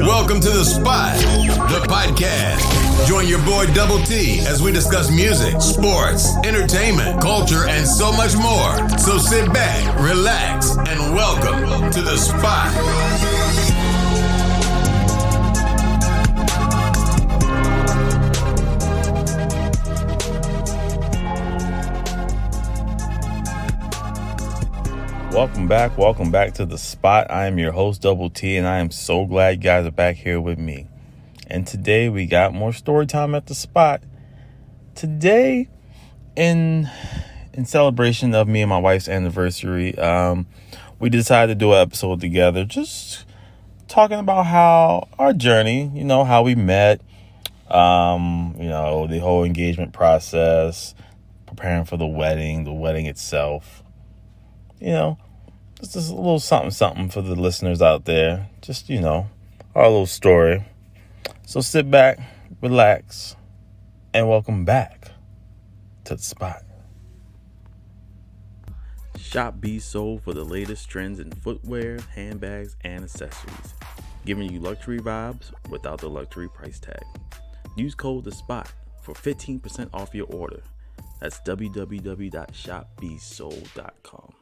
Welcome to The Spot, the podcast. Join your boy Double T as we discuss music, sports, entertainment, culture, and so much more. So sit back, relax, and welcome to The Spot. Welcome back to The Spot. I am your host, Double T, and I am so glad you guys are back here with me. And today we got more story time at The Spot. Today, in celebration of me and my wife's anniversary, we decided to do an episode together, just talking about how our journey, how we met, the whole engagement process, preparing for the wedding itself. It's just a little something for the listeners out there. Just, our little story. So sit back, relax, and welcome back to The Spot. Shop Be Sold for the latest trends in footwear, handbags, and accessories. Giving you luxury vibes without the luxury price tag. Use code The Spot for 15% off your order. That's www.shopbesold.com.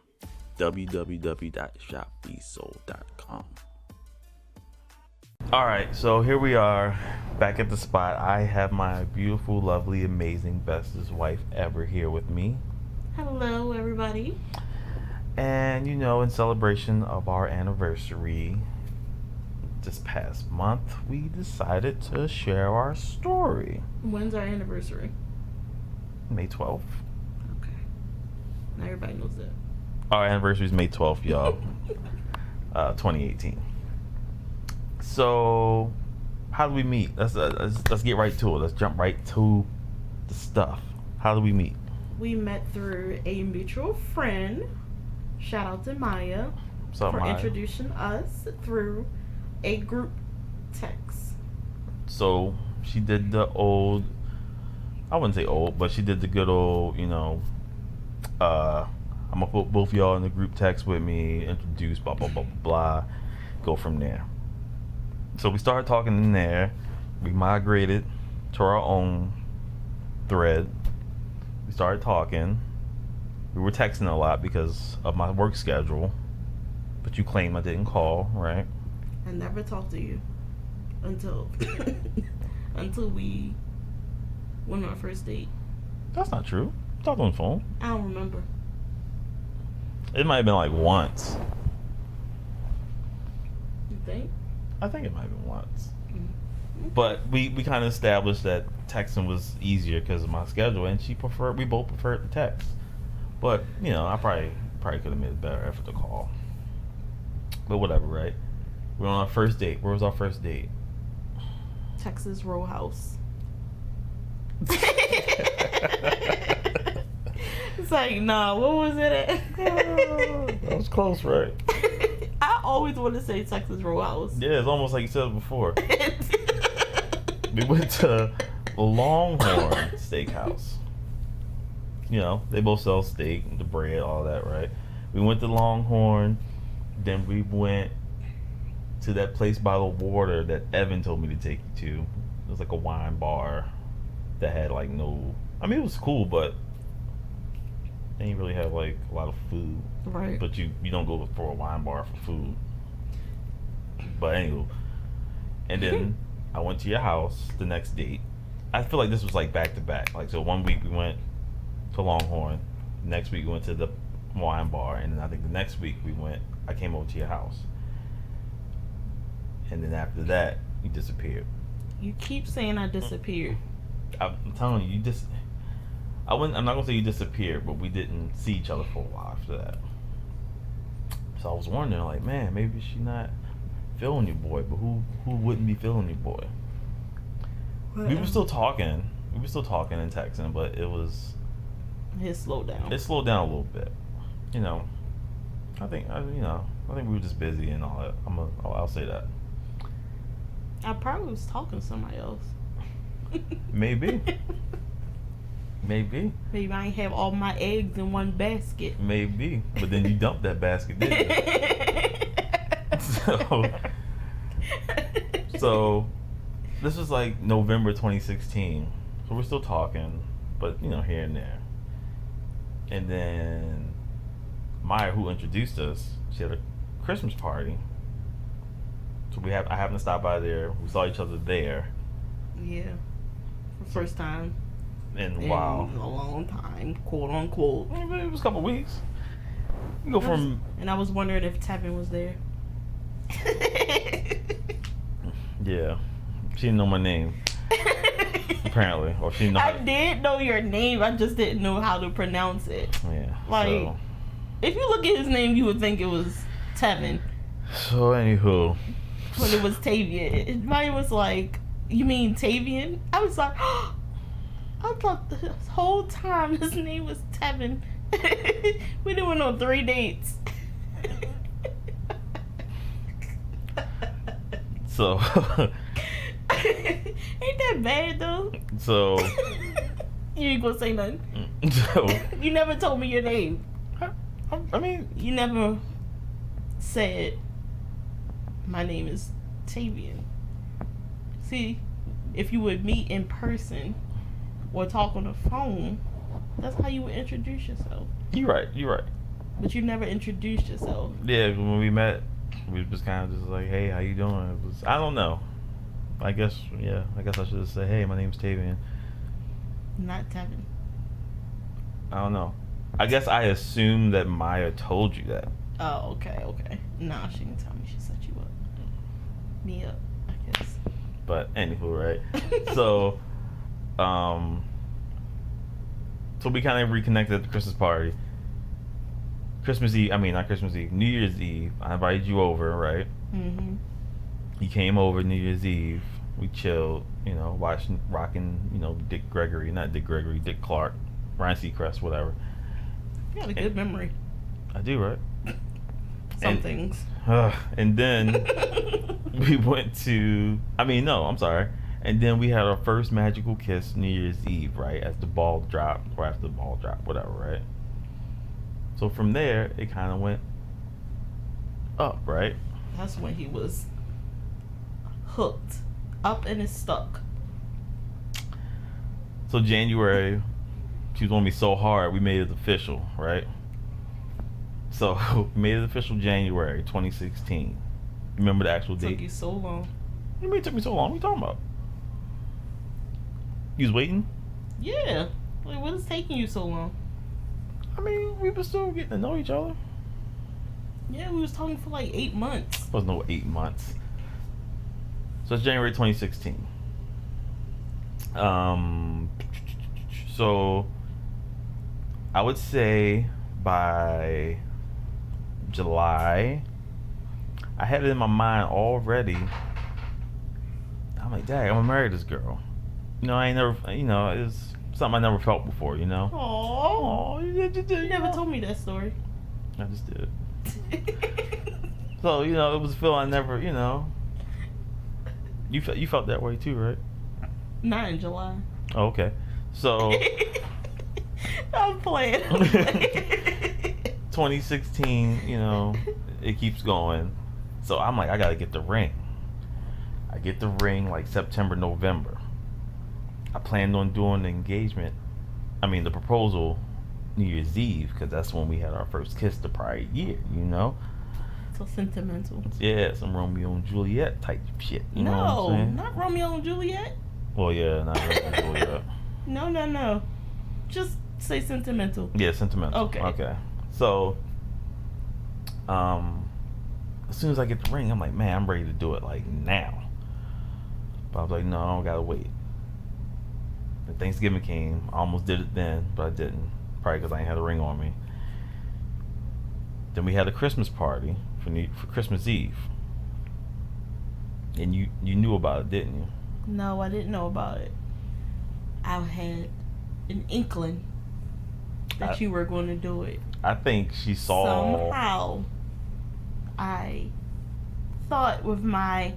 www.shopbesold.com. All right, so here we are back at The Spot. I have my beautiful, lovely, amazing, bestest wife ever here with me. Hello, everybody. And in celebration of our anniversary this past month, we decided to share our story. When's our anniversary? May 12th. Okay. Now everybody knows that. Our anniversary is May 12th, y'all. 2018. So, how do we meet? Let's get right to it. Let's jump right to the stuff. How do we meet? We met through a mutual friend. Shout out to Maya for introducing us through a group text. So, she did the old, I wouldn't say old, but she did the good old, I'm going to put both of y'all in the group text with me, introduce, blah, blah, blah, blah, blah, go from there. So we started talking in there. We migrated to our own thread. We started talking. We were texting a lot because of my work schedule. But you claim I didn't call, right? I never talked to you until we went on our first date. That's not true. Talked on the phone. I don't remember. It might have been like once. You think? I think it might have been once. Mm-hmm. But we kind of established that texting was easier because of my schedule, and we both preferred the text. But, I probably could have made a better effort to call. But whatever, right? We're on our first date. Where was our first date? Texas Roadhouse. It's like, nah, what was it at? That was close, right? I always want to say Texas Roadhouse. Yeah, it's almost like you said it before. We went to Longhorn Steakhouse. They both sell steak, the bread, all that, right? We went to Longhorn. Then we went to that place by the water that Evan told me to take you to. It was like a wine bar that had it was cool, but they didn't really have a lot of food. Right. But you don't go for a wine bar for food. But anyway. And then I went to your house the next date. I feel like this was back to back. So 1 week we went to Longhorn. Next week we went to the wine bar. And then I think the next week I came over to your house. And then after that, you disappeared. You keep saying I disappeared. I'm telling you, I'm not gonna say you disappeared, but we didn't see each other for a while after that. So I was wondering, man, maybe she not feeling your boy, but who wouldn't be feeling your boy? We were still talking and texting, but it slowed down. It slowed down a little bit. I think we were just busy and all that. I'll say that. I probably was talking to somebody else. Maybe. Maybe I ain't have all my eggs in one basket. Maybe. But then you dumped that basket, didn't you? So this was like November 2016. So we're still talking, but here and there. And then Maya, who introduced us, she had a Christmas party. So I happened to stop by there. We saw each other there. Yeah. First time. And wow. A long time, quote unquote. It was a couple weeks. You go from. And I was wondering if Tevin was there. Yeah. She didn't know my name. Apparently. Or she didn't know. I did know your name, I just didn't know how to pronounce it. Yeah. Like, if you look at his name, you would think it was Tevin. So, anywho. When it was Tavian. Mine was like, you mean Tavian? I was like, oh, I thought this whole time his name was Tevin. We didn't went on 3 dates. So. Ain't that bad though? So. You ain't gonna say nothing. So. You never told me your name. I mean. You never said, my name is Tavian. See, if you would meet in person or talk on the phone, that's how you would introduce yourself. You're right. But you never introduced yourself. Yeah, when we met, we was kind of just like, hey, how you doing? I don't know. I guess I should have said, hey, my name's Tavian. Not Tevin. I don't know. I guess I assumed that Maya told you that. Oh, okay. Nah, she didn't tell me. She set you up. Me up, I guess. But anywho, right? So we kind of reconnected at the Christmas party. New Year's Eve. I invited you over, right? Mm-hmm. You came over New Year's Eve. We chilled, rocking, Dick Clark, Ryan Seacrest, whatever. You got a good memory. I do, right? Some things. And then we went to, and then we had our first magical kiss New Year's Eve, right? As the ball dropped, or after the ball dropped, whatever, right? So from there, it kind of went up, right? That's when he was hooked. Up and it's stuck. So January, she was on me so hard, we made it official, right? So we made it official January 2016. Remember the actual date? Took you so long. What do you mean it took me so long? What are you talking about? You was waiting? Yeah. Like, what is taking you so long? I mean, we were still getting to know each other. Yeah, we was talking for like 8 months. It was no 8 months. So it's January 2016. So I would say by July, I had it in my mind already. I'm like, dang, I'm gonna marry this girl. I ain't never, it's something I never felt before, Aww. You never told me that story. I just did. So, it was a feeling I never, You felt that way too, right? Not in July. Oh, okay. So I'm playing. 2016, it keeps going. So I'm like, I gotta get the ring. I get the ring like September, November. I planned on doing the the proposal New Year's Eve, because that's when we had our first kiss the prior year, So sentimental. Yeah, some Romeo and Juliet type shit. You know what I'm saying? Not Romeo and Juliet. Well, yeah, not Romeo and Juliet. No. Just say sentimental. Yeah, sentimental. Okay. So, as soon as I get the ring, I'm like, man, I'm ready to do it like now. But I was like, no, I don't gotta wait. And Thanksgiving came. I almost did it then, but I didn't. Probably because I ain't had a ring on me. Then we had a Christmas party for Christmas Eve. And you knew about it, didn't you? No, I didn't know about it. I had an inkling that you were going to do it. I think she saw... Somehow, I thought with my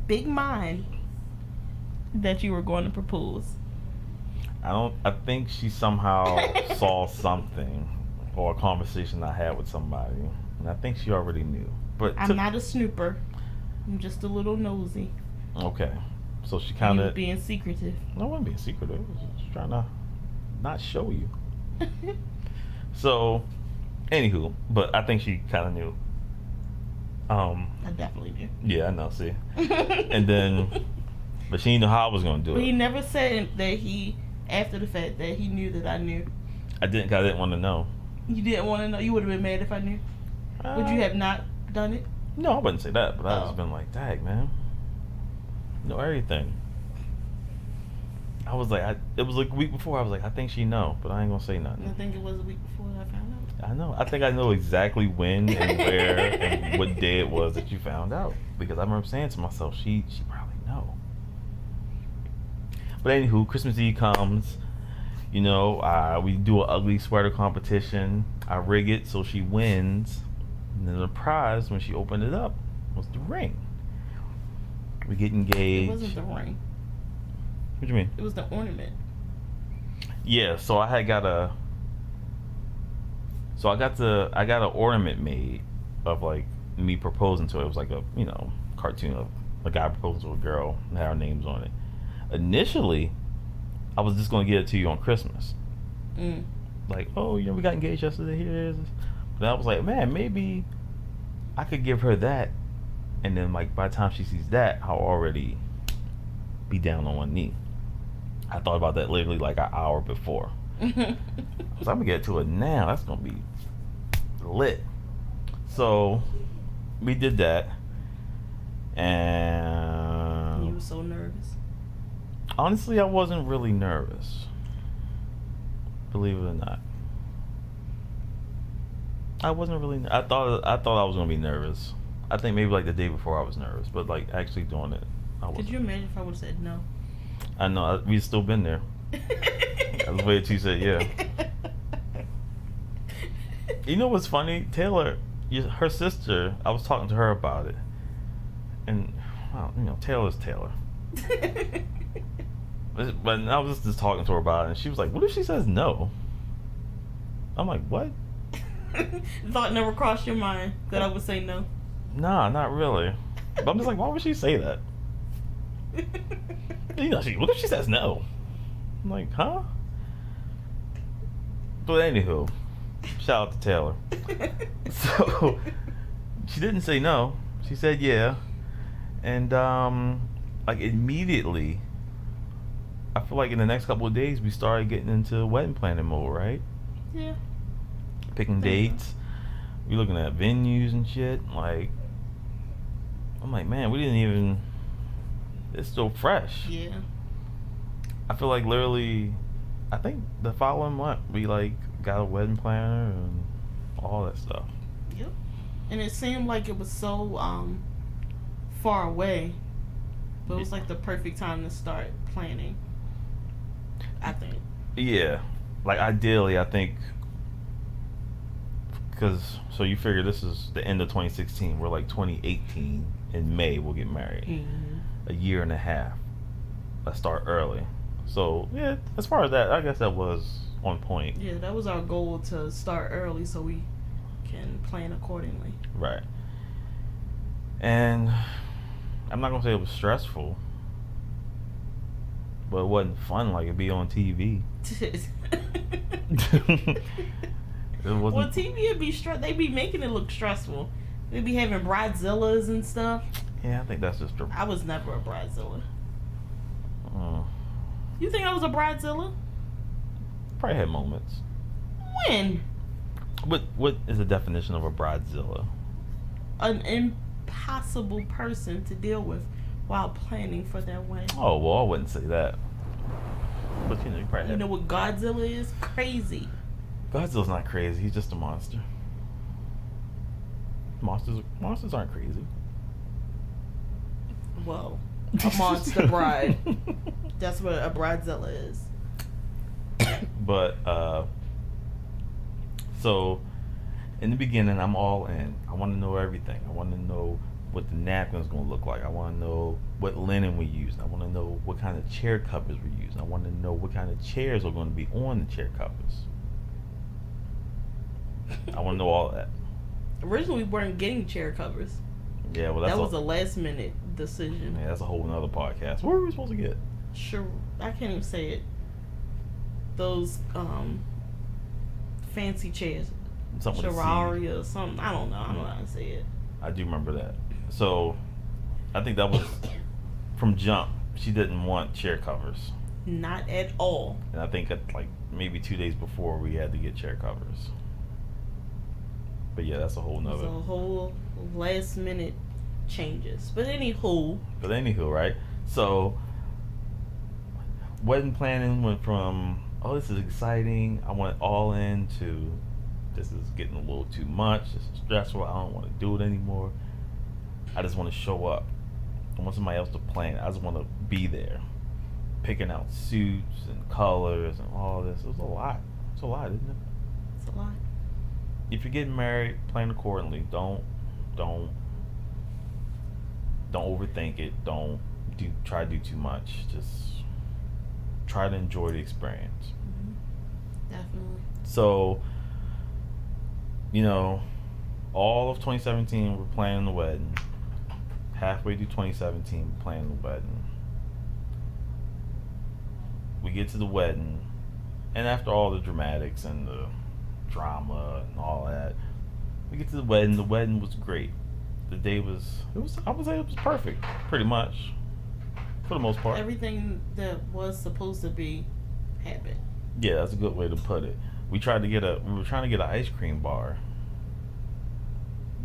big mind that you were going to propose. I think she somehow saw something, or a conversation I had with somebody, and I think she already knew. But I'm not a snooper. I'm just a little nosy. Okay. So she You kind were of. being secretive. No, I wasn't being secretive. I was just trying to not show you. So, anywho, but I think she kind of knew. I definitely knew. Yeah, I know. See, and then, but she didn't know how I was gonna do But it. he never said that after the fact, that he knew that I knew. I didn't want to know. You didn't want to know? You would have been mad if I knew? Would you have not done it? No, I wouldn't say that. But I Oh. just been like, dang, man, you know everything. I was like, it was like a week before. I was like, I think she know, but I ain't gonna say nothing. I think it was a week before I found out. I know. I think I know exactly when and where and what day it was that you found out, because I remember saying to myself, she probably know. But anywho, Christmas Eve comes. You know, we do an ugly sweater competition. I rig it so she wins. And then the prize when she opened it up was the ring. We get engaged. It wasn't the ring. What do you mean? It was the ornament. Yeah, so I got an ornament made of like me proposing to her. It was like a cartoon of a guy proposing to a girl and had our names on it. Initially, I was just gonna get it to you on Christmas. Like, oh, we got engaged yesterday. Here it is. But I was like, man, maybe I could give her that, and then like by the time she sees that, I'll already be down on one knee. I thought about that literally like an hour before. So I'm gonna get to it now. That's gonna be lit. So we did that, and You were so nervous. honestly, I wasn't really nervous. Believe it or not, I wasn't really. I thought I was gonna be nervous. I think maybe like the day before I was nervous, but like actually doing it, I wasn't. Could you imagine if I would have said no? I know we'd still been there. I was waiting till you said yeah. You know what's funny? Taylor, her sister, I was talking to her about it. And, well, Taylor's Taylor. But I was just talking to her about it, and she was like, what if she says no? I'm like, what? Thought never crossed your mind that I would say no? Nah, not really. But I'm just like, why would she say that? What if she says no? I'm like, huh? But anywho, shout out to Taylor. So she didn't say no. She said yeah. And like immediately, I feel like in the next couple of days we started getting into wedding planning mode, right? Yeah. Picking dates. We looking at venues and shit. Like, I'm like, man, we didn't even. It's still fresh. Yeah. I feel like literally, I think the following month we like got a wedding planner and all that stuff. Yep. And it seemed like it was so far away, but it was like the perfect time to start planning, I think. Yeah, like ideally, I think, because so you figure this is the end of 2016. We're like 2018 in May. We'll get married. Mm-hmm. A year and a half. Let's start early. So yeah, as far as that, I guess that was on point. Yeah, that was our goal, to start early so we can plan accordingly. Right. And I'm not gonna say it was stressful, but it wasn't fun like it'd be on TV. It wasn't. Well, TV would be they be making it look stressful. They be having bridezillas and stuff. Yeah, I think that's just. I was never a bridezilla. Uh, You think I was a bridezilla? Probably had moments. When? What is the definition of a bridezilla? An impossible person to deal with while planning for their wedding. Oh well, I wouldn't say that. But you probably You had. know what Godzilla is? Crazy. Godzilla's not crazy. He's just a monster. Monsters aren't crazy. Well, a monster bride. That's what a bridezilla is. But so in the beginning, I'm all in. I want to know everything. I want to know what the napkin's gonna look like. I want to know what linen we use. I want to know what kind of chair covers we use. I want to know what kind of chairs are going to be on the chair covers. I want to know all that. Originally, we weren't getting chair covers. Yeah, well, that was a last minute decision. Yeah, that's a whole nother podcast. What were we supposed to get? Sure, I can't even say it. Those fancy chairs, Ferrari or something. I don't know. I don't know how to say it. I do remember that. So, I think that was from jump. She didn't want chair covers. Not at all. And I think like maybe 2 days before we had to get chair covers. But yeah, that's a whole nother. It's a whole last minute changes. But anywho, right? So, wedding planning went from, oh, this is exciting, I want it all in, to this is getting a little too much, this is stressful, I don't want to do it anymore. I just want to show up. I want somebody else to plan. I just want to be there. Picking out suits and colors and all this. It was a lot. It's a lot, isn't it? it's a lot. If you're getting married, plan accordingly. Don't overthink it. Don't try to do too much. Just try to enjoy the experience. Mm-hmm. Definitely. So, all of 2017 we're planning the wedding. Halfway through 2017 we're planning the wedding. We get to the wedding, and after all the dramatics and the drama and all that, we get to the wedding. The wedding was great. The day I would say it was perfect, pretty much, for the most part. Everything that was supposed to be happened. Yeah, that's a good way to put it. We were trying to get an ice cream bar,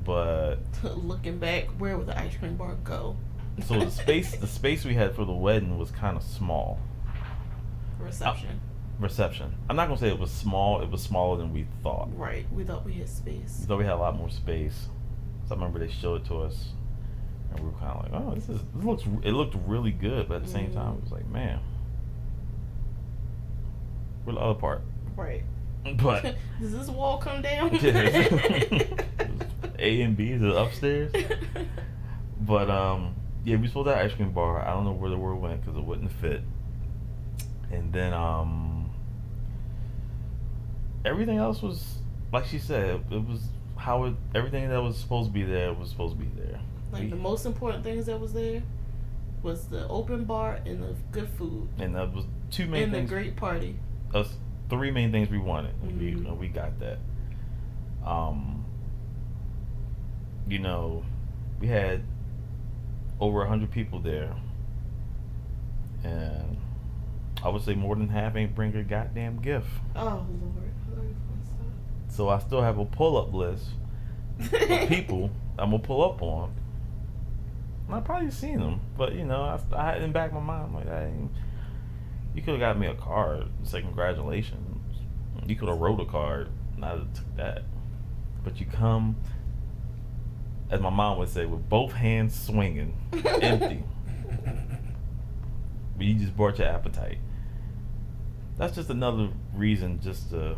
but looking back, where would the ice cream bar go? So the space we had for the wedding was kind of small. Reception. I'm not gonna say it was small. It was smaller than we thought. Right. We thought we had space. We thought we had a lot more space. So I remember they showed it to us, and we were kind of like, "Oh, it looked really good." But at the same time, it was like, "Man, where's the other part?" Right. But does this wall come down? A and B is it upstairs? But yeah, we supposed to have ice cream bar. I don't know where the word went because it wouldn't fit. And then everything else was, like she said, it was everything that was supposed to be there was supposed to be there. Like the most important things that was there was the open bar and the good food. And that was two main things. And the great party. Us three main things we wanted. Mm-hmm. We got that. We had over 100 people there, and I would say more than half ain't bring a goddamn gift. Oh Lord. So I still have a pull-up list of people I'm gonna pull up on. And I've probably seen them, but I had in the back of my mind, I'm like, hey, you could have got me a card, say congratulations. You could have wrote a card, and I'd have took that. But you come, as my mom would say, with both hands swinging, empty. But you just brought your appetite. That's just another reason just to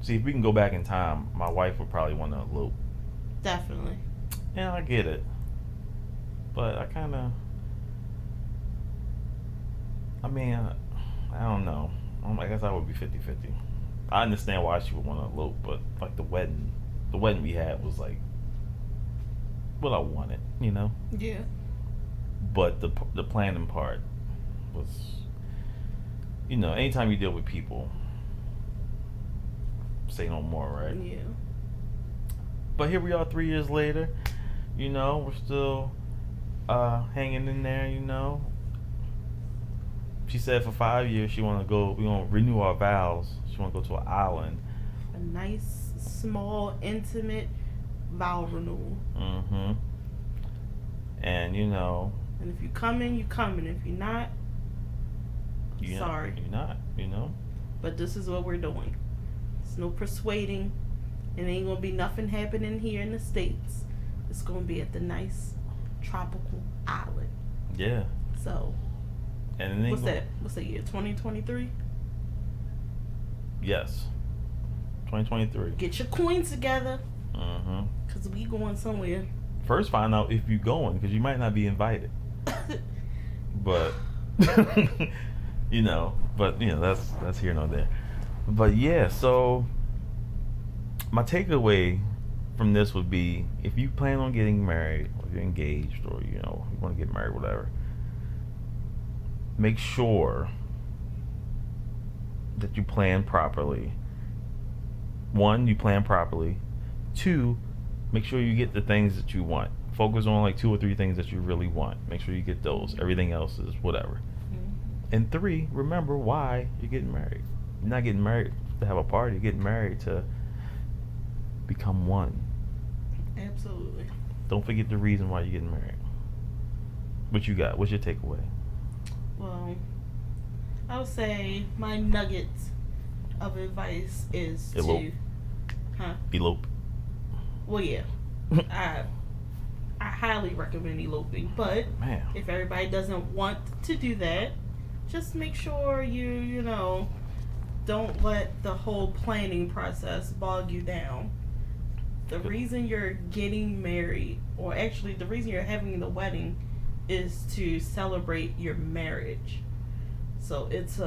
see if we can go back in time. My wife would probably want to elope. Definitely. Yeah, I get it. But I don't know. I guess I would be 50-50. I understand why she would want to elope, but like the wedding we had was like what I wanted, Yeah. But the planning part was, anytime you deal with people, say no more, right? Yeah. But here we are 3 years later, we're still hanging in there, She said for 5 years we want to renew our vows. She want to go to an island. A nice, small, intimate vow renewal. Mm-hmm. And and if you coming, you coming. If you're not, sorry. You're not, But this is what we're doing. There's no persuading. It ain't gonna be nothing happening here in the States. It's gonna be at the nice tropical island. Yeah. So and what's that year? 2023? Yes. 2023. Get your coins together. Mm-hmm. Cause we going somewhere. First, find out if you're going, because you might not be invited. But that's here nor there. But yeah, so my takeaway from this would be, if you plan on getting married, or you're engaged, or you want to get married, whatever, make sure that you plan properly. One, you plan properly. Two, make sure you get the things that you want. Focus on like 2 or 3 things that you really want. Make sure you get those. Everything else is whatever. And 3, remember why you're getting married. You're not getting married to have a party. You're getting married to become one. Absolutely. Don't forget the reason why you're getting married. What you got? What's your takeaway? Well, I would say my nugget of advice is Elope. Elope. Well, yeah. I highly recommend eloping, but Man. if everybody doesn't want to do that, just make sure you don't let the whole planning process bog you down. The reason you're getting married, or actually the reason you're having the wedding, is to celebrate your marriage. So it's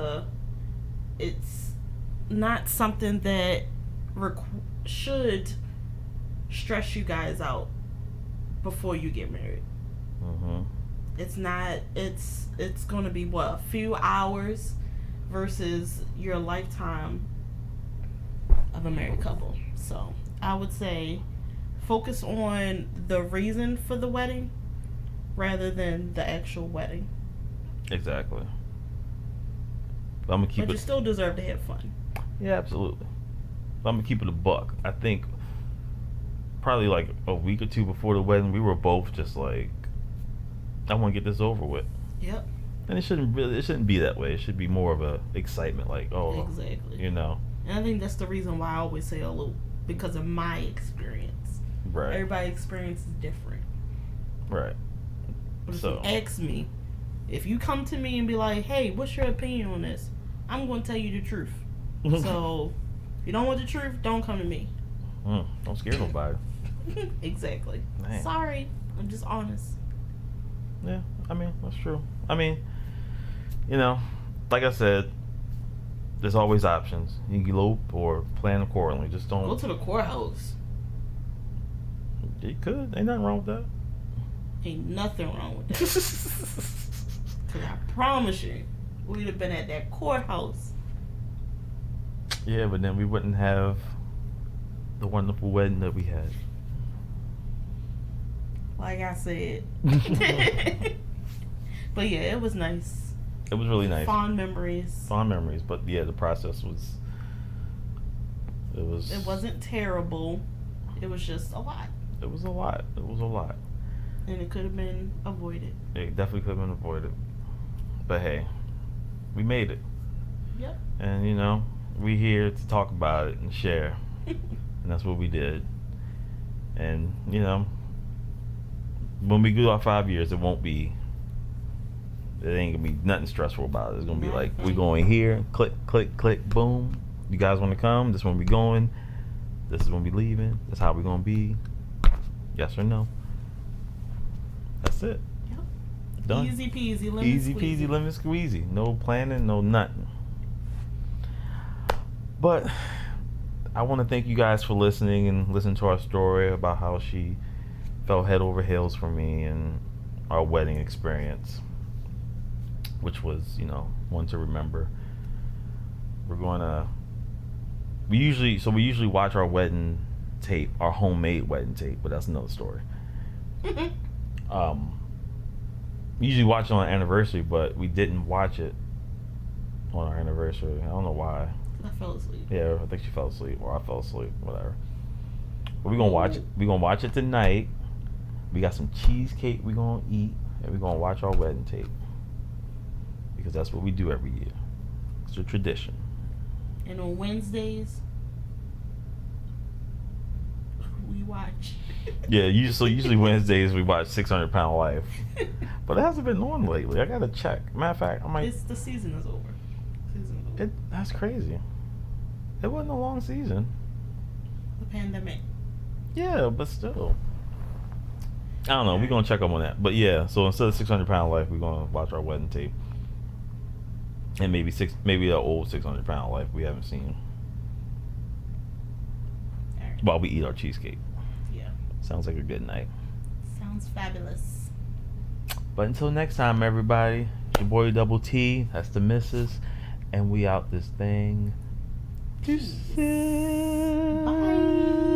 not something that should stress you guys out before you get married. Mm-hmm. It's not. It's going to be a few hours versus your lifetime of a married couple. So I would say focus on the reason for the wedding rather than the actual wedding. Exactly. But I'm gonna keep but you still deserve to have fun. Yeah, absolutely. But I'm gonna keep it a buck. I think probably like a week or 2 before the wedding, we were both just like, I want to get this over with. Yep. And it shouldn't be that way. It should be more of a excitement, like, oh, exactly. And I think that's the reason why I always say elope, because of my experience. Right. Everybody's experience is different. Right. But if you ask me, if you come to me and be like, hey, what's your opinion on this? I'm going to tell you the truth. So, if you don't want the truth, don't come to me. Don't scare nobody. Exactly. Man. Sorry. I'm just honest. Yeah, I mean, that's true. I mean, like I said, there's always options. You can elope or plan accordingly. Just don't go to the courthouse. You could. Ain't nothing wrong with that. Ain't nothing wrong with that. Because I promise you, we'd have been at that courthouse. Yeah, but then we wouldn't have the wonderful wedding that we had. Like I said. But yeah, it was nice. It was really nice. Fond memories. But yeah, the process was. It wasn't terrible. It was just a lot. It was a lot. And it could have been avoided. It definitely could have been avoided. But hey, we made it. Yep. And we here to talk about it and share. And that's what we did. And when we do our 5 years, it ain't gonna be nothing stressful about it. It's gonna be like, we going here, click, click, click, boom. You guys want to come? This is when we going. This is when we leaving. This is how we gonna be. Yes or no? That's it. Yep. Done. Easy peasy, lemon Easy squeezy. peasy, lemon squeezy. No planning, no nothing. But I want to thank you guys for listening and listening to our story about how she fell head over heels for me and our wedding experience, which was, one to remember. We usually watch our wedding tape, our homemade wedding tape, but that's another story. We usually watch it on our anniversary, but we didn't watch it on our anniversary. I don't know why. I fell asleep. Yeah, I think she fell asleep, or I fell asleep, whatever. But we're gonna watch it. We're gonna watch it tonight. We got some cheesecake we're gonna eat, and we're gonna watch our wedding tape, because that's what we do every year. It's a tradition. And on Wednesdays, we watch. Yeah, usually Wednesdays we watch 600 Pound Life, but it hasn't been on lately. I gotta check. Matter of fact, The season is over. That's crazy. It wasn't a long season. The pandemic. Yeah, but still. I don't know. We're gonna check up on that. But yeah, so instead of 600 Pound Life, we're gonna watch our wedding tape, and maybe the old 600 Pound Life we haven't seen, while we eat our cheesecake. Sounds like a good night. Sounds fabulous. But until next time, everybody, it's your boy Double T. That's the missus. And we out this thing. Bye.